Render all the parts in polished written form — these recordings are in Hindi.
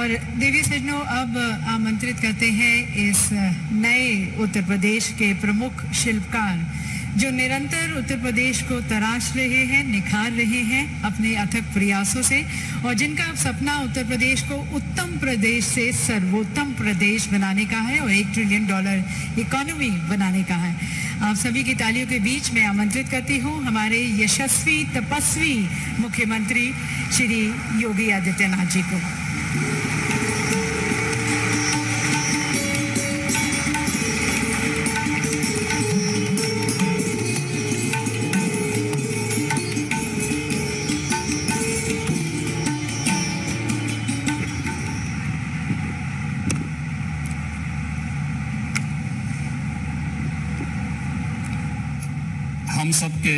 और देवी सज्जनों, अब आमंत्रित करते हैं इस नए उत्तर प्रदेश के प्रमुख शिल्पकार जो निरंतर उत्तर प्रदेश को तराश रहे हैं, निखार रहे हैं अपने अथक प्रयासों से, और जिनका सपना उत्तर प्रदेश को उत्तम प्रदेश से सर्वोत्तम प्रदेश बनाने का है और $1 ट्रिलियन इकोनॉमी बनाने का है। आप सभी की तालियों के बीच मैं आमंत्रित करती हूँ हमारे यशस्वी तपस्वी मुख्यमंत्री श्री योगी आदित्यनाथ जी को। हम सबके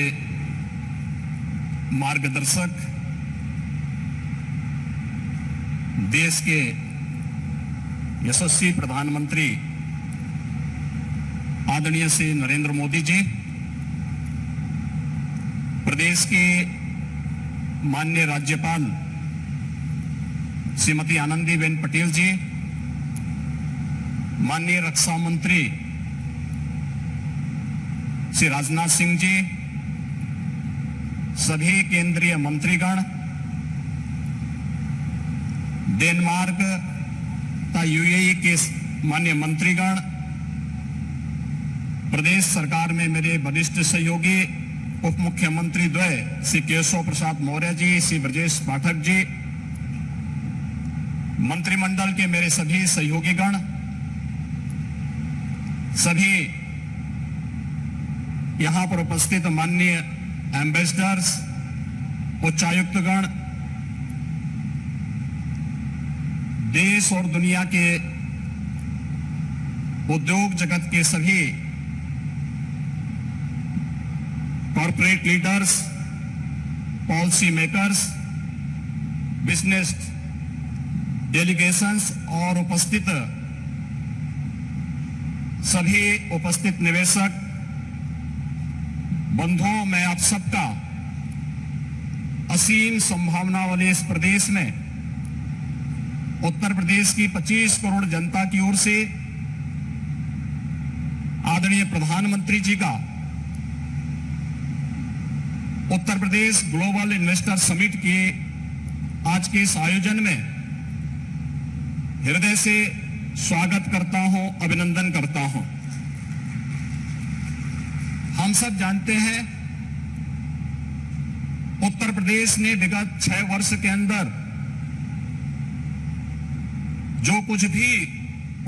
मार्गदर्शक, देश के यशस्वी प्रधानमंत्री आदरणीय श्री नरेंद्र मोदी जी, प्रदेश के माननीय राज्यपाल श्रीमती आनंदीबेन पटेल जी, माननीय रक्षा मंत्री श्री राजनाथ सिंह जी, सभी केंद्रीय मंत्रीगण, डेनमार्क तथा यूएई के माननीय मंत्रीगण, प्रदेश सरकार में मेरे वरिष्ठ सहयोगी उप मुख्यमंत्री द्वय श्री केशव प्रसाद मौर्य जी, श्री ब्रजेश पाठक जी, मंत्रिमंडल के मेरे सभी सहयोगीगण, सभी यहां पर उपस्थित माननीय एम्बेसडर्स, उच्चायुक्तगण, देश और दुनिया के उद्योग जगत के सभी corporate leaders, policy makers, business delegations और सभी उपस्थित निवेशक बंधुओं, मैं आप सबका असीम संभावना वाले इस प्रदेश में उत्तर प्रदेश की 25 करोड़ जनता की ओर से आदरणीय प्रधानमंत्री जी का Uttar Pradesh global investor summit के आज के इस आयोजन में हृदय से स्वागत करता हूं, अभिनंदन करता हूं। हम सब जानते हैं उत्तर प्रदेश ने विगत 6 वर्ष के अंदर जो कुछ भी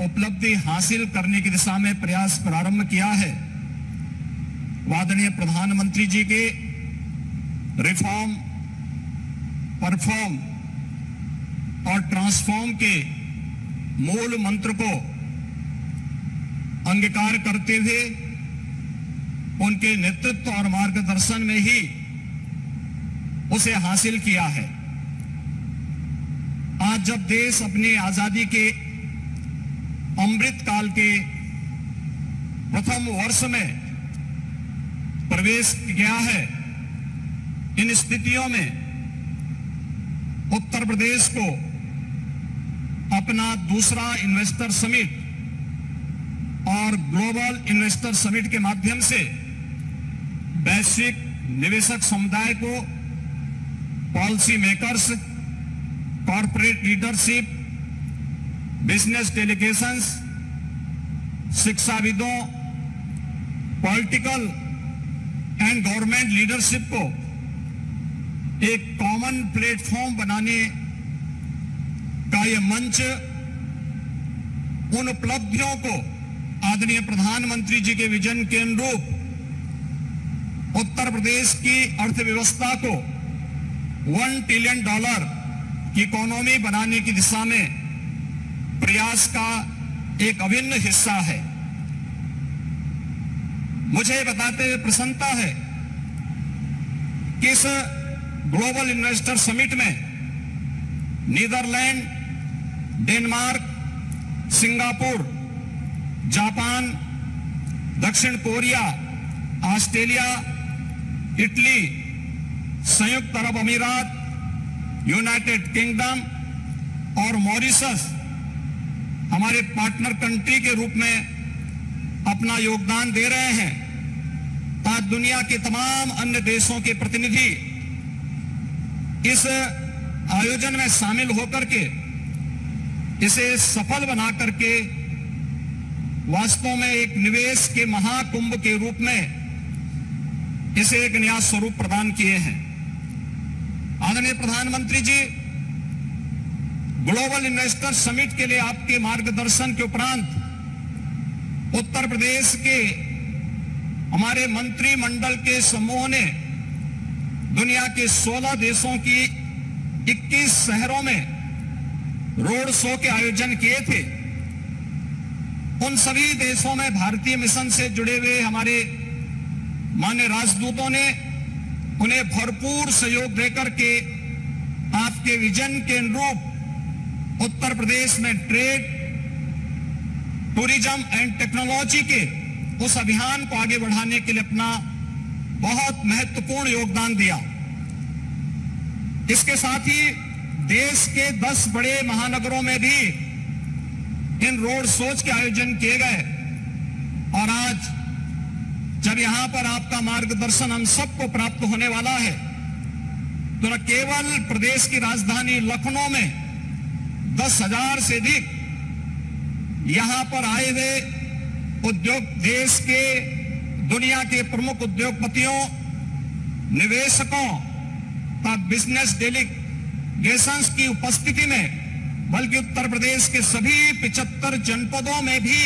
उपलब्धि हासिल करने की दिशा में प्रयास प्रारंभ किया है, आदरणीय प्रधानमंत्री जी के रिफॉर्म, परफॉर्म और ट्रांसफॉर्म के मूल मंत्र को अंगीकार करते हुए उनके नेतृत्व और मार्गदर्शन में ही उसे हासिल किया है। आज जब देश अपनी आजादी के अमृत काल के प्रथम वर्ष में प्रवेश किया है, इन स्थितियों में उत्तर प्रदेश को अपना दूसरा इन्वेस्टर समिट और ग्लोबल इन्वेस्टर समिट के माध्यम से वैश्विक निवेशक समुदाय को, policy makers, corporate leadership, business delegations, शिक्षाविदों, पॉलिटिकल एंड गवर्नमेंट लीडरशिप को एक कॉमन प्लेटफॉर्म बनाने का यह मंच उन उपलब्धियों को आदरणीय प्रधानमंत्री जी के विजन के अनुरूप उत्तर प्रदेश की अर्थव्यवस्था को $1 ट्रिलियन की इकोनॉमी बनाने की दिशा में प्रयास का एक अभिन्न हिस्सा है। मुझे बताते हुए प्रसन्नता है कि इस ग्लोबल इन्वेस्टर समिट में नीदरलैंड, डेनमार्क, सिंगापुर, जापान, दक्षिण कोरिया, ऑस्ट्रेलिया, इटली, संयुक्त अरब अमीरात, यूनाइटेड किंगडम और मॉरिशस हमारे पार्टनर कंट्री के रूप में अपना योगदान दे रहे हैं, ताकि दुनिया के तमाम अन्य देशों के प्रतिनिधि इस आयोजन में शामिल होकर के इसे सफल बना करके वास्तव में एक निवेश के महाकुंभ के रूप में इसे एक नया स्वरूप प्रदान किए हैं। आदरणीय प्रधानमंत्री जी, ग्लोबल इन्वेस्टर समिट के लिए आपके मार्गदर्शन के उपरांत उत्तर प्रदेश के हमारे मंत्रिमंडल के समूह ने दुनिया के 16 देशों की 21 शहरों में रोड शो के आयोजन किए थे। उन सभी देशों में भारतीय मिशन से जुड़े हुए हमारे माननीय राजदूतों ने उन्हें भरपूर सहयोग देकर के आपके विजन के अनुरूप उत्तर प्रदेश में ट्रेड, टूरिज्म एंड टेक्नोलॉजी के उस अभियान को आगे बढ़ाने के लिए अपना बहुत महत्वपूर्ण योगदान दिया। इसके साथ ही देश के 10 बड़े महानगरों में भी इन रोड शोज के आयोजन किए गए और आज जब यहां पर आपका मार्गदर्शन हम सबको प्राप्त होने वाला है तो न केवल प्रदेश की राजधानी लखनऊ में 10,000 से अधिक यहां पर आए हुए उद्योग, देश के दुनिया के प्रमुख उद्योगपतियों, निवेशकों का बिजनेस डेलीगेशंस की उपस्थिति में, बल्कि उत्तर प्रदेश के सभी 75 जनपदों में भी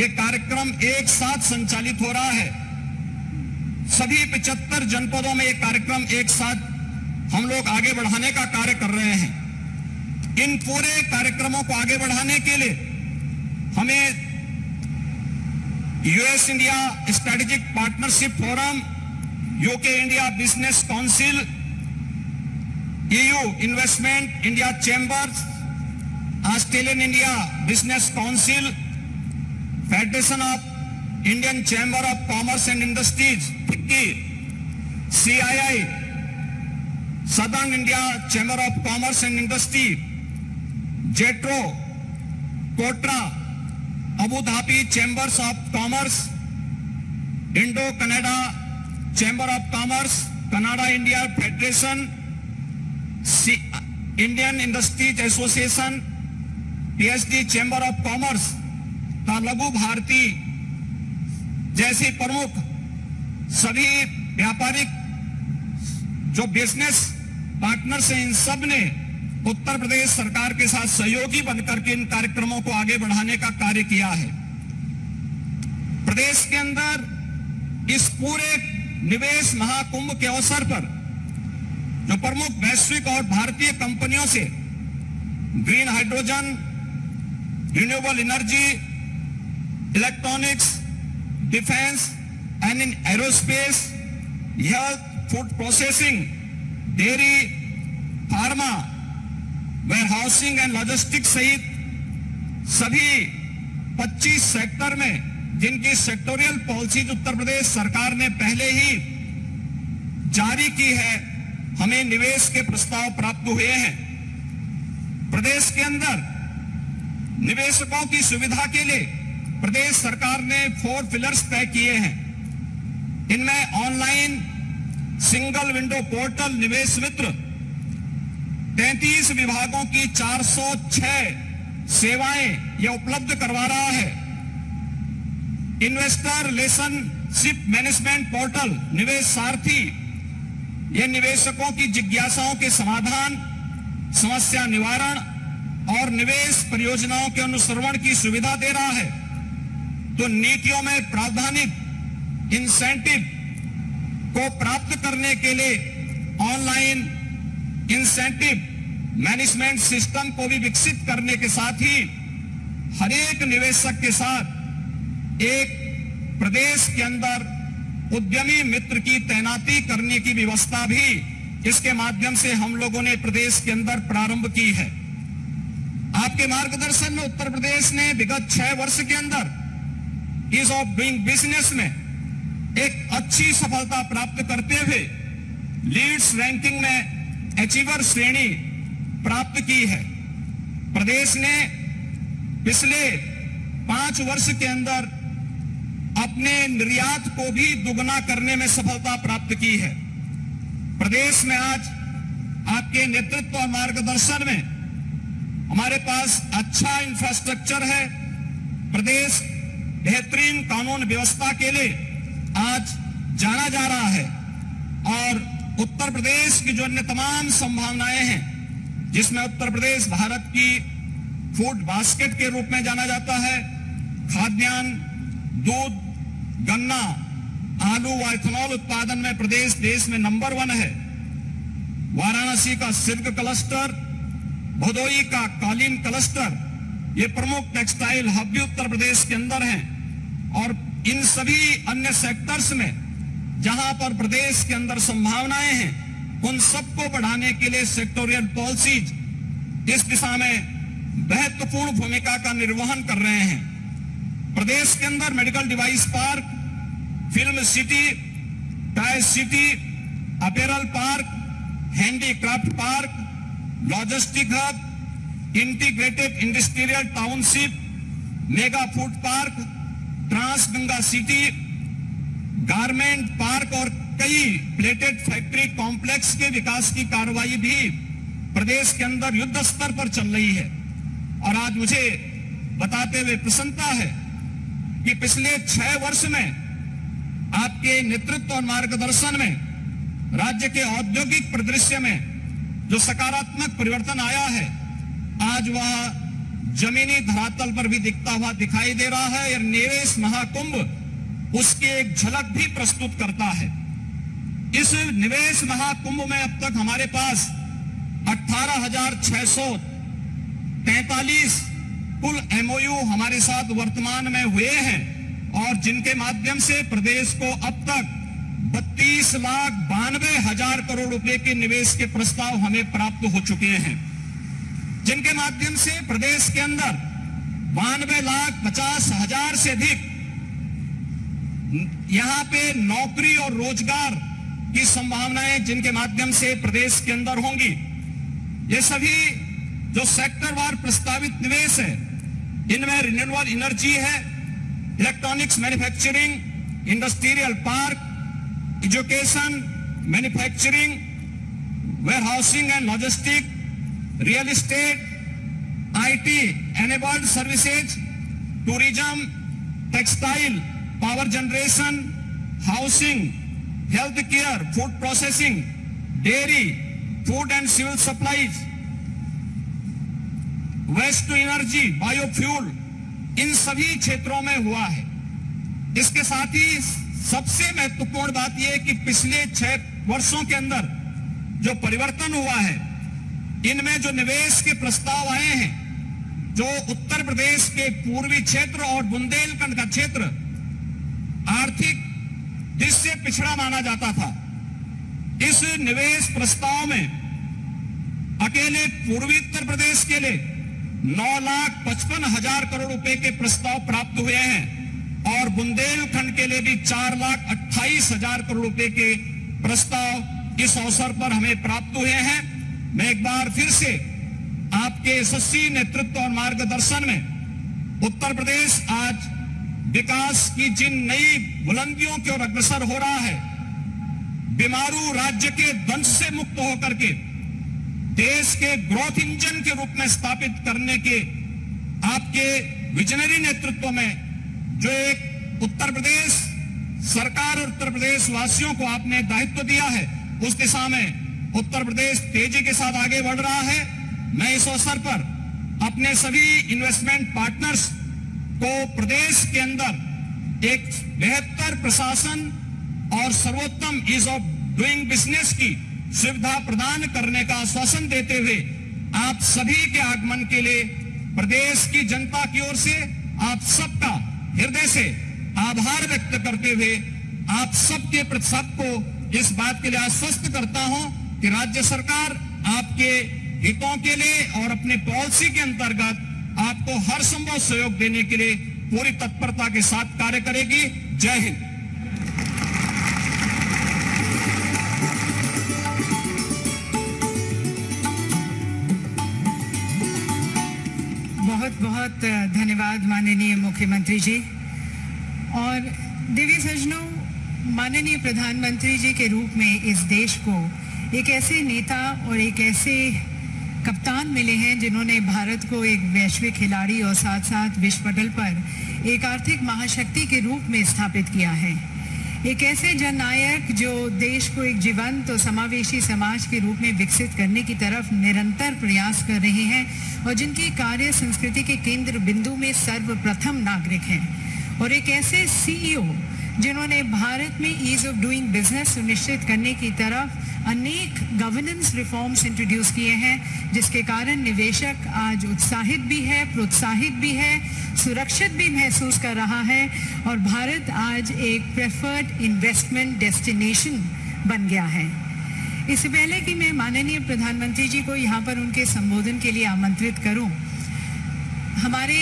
ये कार्यक्रम एक साथ संचालित हो रहा है। सभी 75 जनपदों में ये कार्यक्रम एक साथ हम लोग आगे बढ़ाने का कार्य कर रहे हैं। इन पूरे कार्यक्रमों को आगे बढ़ाने के लिए हमें US India strategic partnership forum, UK India business council, EU investment India chambers, Australian India business council, federation of Indian chamber of commerce and industries FICCI, CII southern India chamber of commerce and industry, JETRO, KOTRA, Abu Dhabi chambers of commerce, Indo Canada chamber of commerce, Canada India federation, Indian industries association, PSD chamber of commerce का लघु भारती जैसे प्रमुख सभी व्यापारिक जो बिजनेस पार्टनर्स हैं, इन सब ने उत्तर प्रदेश सरकार के साथ सहयोगी बनकर के इन कार्यक्रमों को आगे बढ़ाने का कार्य किया है। प्रदेश के अंदर इस पूरे निवेश महाकुंभ के अवसर पर जो प्रमुख वैश्विक और भारतीय कंपनियों से green hydrogen, renewable energy, electronics, defence and in aerospace, health, food processing, dairy, pharma, warehousing and logistics सहित सभी 25 सेक्टर में जिनकी सेक्टोरियल पॉलिसीज उत्तर प्रदेश सरकार ने पहले ही जारी की है, हमें निवेश के प्रस्ताव प्राप्त हुए हैं। प्रदेश के अंदर निवेशकों की सुविधा के लिए प्रदेश सरकार ने 4 पिलर्स तय किए हैं। इनमें ऑनलाइन सिंगल विंडो पोर्टल निवेश मित्र, 33 विभागों की 406 सेवाएं यह उपलब्ध करवा रहा है। इन्वेस्टर रिलेशनशिप मैनेजमेंट पोर्टल निवेश सारथी, यह निवेशकों की जिज्ञासाओं के समाधान, समस्या निवारण और निवेश परियोजनाओं के अनुश्रवण की सुविधा दे रहा है। तो नीतियों में प्रावधानिक इंसेंटिव को प्राप्त करने के लिए ऑनलाइन इंसेंटिव मैनेजमेंट सिस्टम को भी विकसित करने के साथ ही हर एक निवेशक के साथ एक प्रदेश के अंदर उद्यमी मित्र की तैनाती करने की व्यवस्था भी इसके माध्यम से हम लोगों ने प्रदेश के अंदर प्रारंभ की है। आपके मार्गदर्शन में उत्तर प्रदेश ने विगत 6 वर्ष के अंदर ईज ऑफ डूइंग बिजनेस में एक अच्छी सफलता प्राप्त करते हुए लीड्स रैंकिंग में अचीवर श्रेणी प्राप्त की है। प्रदेश ने पिछले 5 वर्ष के अंदर अपने निर्यात को भी दुगना करने में सफलता प्राप्त की है। प्रदेश में आज आपके नेतृत्व और मार्गदर्शन में हमारे पास अच्छा इंफ्रास्ट्रक्चर है। प्रदेश बेहतरीन कानून व्यवस्था के लिए आज जाना जा रहा है और उत्तर प्रदेश की जो अन्य तमाम संभावनाएं हैं, जिसमें उत्तर प्रदेश भारत की फूड बास्केट के रूप में जाना जाता है, खाद्यान्न, दूध, गन्ना, आलू व इथेनॉल उत्पादन में प्रदेश देश में नंबर 1 है। वाराणसी का सिल्क क्लस्टर, भदोई का कालीन क्लस्टर, ये प्रमुख टेक्सटाइल हब भी उत्तर प्रदेश के अंदर हैं और इन सभी अन्य सेक्टर्स में जहां पर प्रदेश के अंदर संभावनाएं हैं, उन सबको बढ़ाने के लिए सेक्टोरियल पॉलिसीज इस दिशा में महत्वपूर्ण भूमिका का निर्वहन कर रहे हैं। प्रदेश के अंदर medical device park, film city, toy city, apparel park, handicraft park, logistic hub, integrated industrial township, mega food park, trans Ganga city, garment park और कई प्लेटेड फैक्ट्री कॉम्प्लेक्स के विकास की कार्रवाई भी प्रदेश के अंदर युद्ध स्तर पर चल रही है। और आज मुझे बताते हुए प्रसन्नता है कि पिछले 6 वर्ष में आपके नेतृत्व और मार्गदर्शन में राज्य के औद्योगिक परिदृश्य में जो सकारात्मक परिवर्तन आया है, आज वह जमीनी धरातल पर भी दिखता हुआ दिखाई दे रहा है। और निवेश महाकुंभ उसकी एक झलक भी प्रस्तुत करता है। इस निवेश महाकुंभ में अब तक हमारे पास 18,643 कुल MOU हमारे साथ वर्तमान में हुए हैं और जिनके माध्यम से प्रदेश को अब तक 32,92,000 करोड़ रुपए के निवेश के प्रस्ताव हमें प्राप्त हो चुके हैं, जिनके माध्यम से प्रदेश के अंदर 92,50,000 से अधिक यहां पे नौकरी और रोजगार की संभावनाएं जिनके माध्यम से प्रदेश के अंदर होंगी। ये सभी जो सेक्टरवार प्रस्तावित निवेश है, इनमें रिन्यूएबल एनर्जी है, electronics manufacturing, industrial park, education, manufacturing, warehousing and logistic, real estate, IT enabled services, tourism, textile, power generation, housing, health care, food processing, dairy, food and civil supplies, waste to energy, biofuel, इन सभी क्षेत्रों में हुआ है। इसके साथ ही सबसे महत्वपूर्ण बात यह है कि पिछले 6 वर्षों के अंदर जो परिवर्तन हुआ है, इनमें जो निवेश के प्रस्ताव आए हैं, जो उत्तर प्रदेश के पूर्वी क्षेत्र और बुंदेलखंड का क्षेत्र आर्थिक दृष्टि से पिछड़ा माना जाता था, इस निवेश प्रस्ताव में अकेले पूर्वी उत्तर प्रदेश के लिए 9,55,000 करोड़ रुपए के प्रस्ताव प्राप्त हुए हैं और बुंदेलखंड के लिए भी 4,28,000 करोड़ रुपए के प्रस्ताव इस अवसर पर हमें प्राप्त हुए हैं। मैं एक बार फिर से आपके यशस्वी नेतृत्व और मार्गदर्शन में उत्तर प्रदेश आज विकास की जिन नई बुलंदियों की ओर अग्रसर हो रहा है, बीमारू राज्य के दंश से मुक्त होकर के देश के ग्रोथ इंजन के रूप में स्थापित करने के आपके विजनरी नेतृत्व में जो एक उत्तर प्रदेश सरकार और उत्तर प्रदेश वासियों को आपने दायित्व दिया है, उस दिशा में उत्तर प्रदेश तेजी के साथ आगे बढ़ रहा है। मैं इस अवसर पर अपने सभी इन्वेस्टमेंट पार्टनर्स को प्रदेश के अंदर एक बेहतर प्रशासन और सर्वोत्तम ईज ऑफ डूइंग बिजनेस की सुविधा प्रदान करने का आश्वासन देते हुए आप सभी के आगमन के लिए प्रदेश की जनता की ओर से आप सबका हृदय से आभार व्यक्त करते हुए आप सबके प्रति सबको इस बात के लिए आश्वस्त करता हूं कि राज्य सरकार आपके हितों के लिए और अपने पॉलिसी के अंतर्गत आपको हर संभव सहयोग देने के लिए पूरी तत्परता के साथ कार्य करेगी। जय हिंद। बहुत बहुत धन्यवाद माननीय मुख्यमंत्री जी। और देवी सज्जनों, माननीय प्रधानमंत्री जी के रूप में इस देश को एक ऐसे नेता और एक ऐसे कप्तान मिले हैं जिन्होंने भारत को एक वैश्विक खिलाड़ी और साथ साथ विश्व पटल पर एक आर्थिक महाशक्ति के रूप में स्थापित किया है। एक ऐसे जननायक जो देश को एक जीवंत और समावेशी समाज के रूप में विकसित करने की तरफ निरंतर प्रयास कर रहे हैं और जिनकी कार्य संस्कृति के केंद्र बिंदु में सर्वप्रथम नागरिक हैं। और एक ऐसे सीईओ जिन्होंने भारत में ईज ऑफ डूइंग बिजनेस सुनिश्चित करने की तरफ अनेक गवर्नेंस रिफॉर्म्स इंट्रोड्यूस किए हैं, जिसके कारण निवेशक आज उत्साहित भी है, प्रोत्साहित भी है, सुरक्षित भी महसूस कर रहा है और भारत आज एक प्रेफर्ड इन्वेस्टमेंट डेस्टिनेशन बन गया है। इससे पहले कि मैं माननीय प्रधानमंत्री जी को यहाँ पर उनके संबोधन के लिए आमंत्रित करूँ, हमारे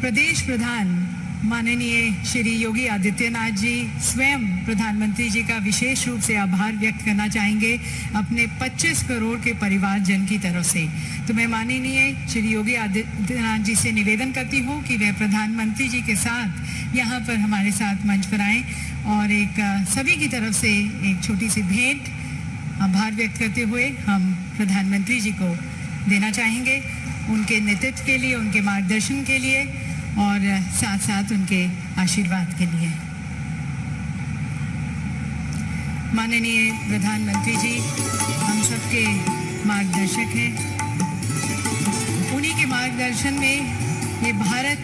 प्रदेश प्रधान माननीय श्री योगी आदित्यनाथ जी स्वयं प्रधानमंत्री जी का विशेष रूप से आभार व्यक्त करना चाहेंगे अपने 25 करोड़ के परिवारजन की तरफ से। तो मैं माननीय श्री योगी आदित्यनाथ जी से निवेदन करती हूँ कि वे प्रधानमंत्री जी के साथ यहाँ पर हमारे साथ मंच पर आएँ और एक सभी की तरफ से एक छोटी सी भेंट आभार व्यक्त करते हुए हम प्रधानमंत्री जी को देना चाहेंगे, उनके नेतृत्व के लिए, उनके मार्गदर्शन के लिए और साथ साथ उनके आशीर्वाद के लिए। माननीय प्रधानमंत्री जी हम सबके मार्गदर्शक हैं। उन्हीं के मार्गदर्शन में ये भारत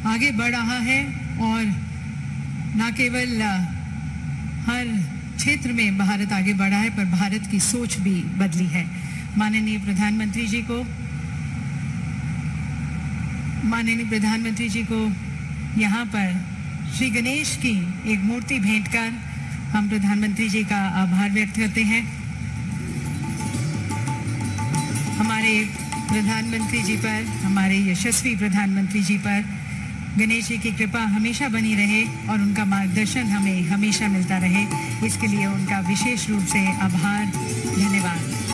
आगे बढ़ रहा है और न केवल हर क्षेत्र में भारत आगे बढ़ा है पर भारत की सोच भी बदली है। माननीय प्रधानमंत्री जी को यहाँ पर श्री गणेश की एक मूर्ति भेंट कर हम प्रधानमंत्री जी का आभार व्यक्त करते हैं। हमारे प्रधानमंत्री जी पर, हमारे यशस्वी प्रधानमंत्री जी पर गणेश जी की कृपा हमेशा बनी रहे और उनका मार्गदर्शन हमें हमेशा मिलता रहे, इसके लिए उनका विशेष रूप से आभार, धन्यवाद।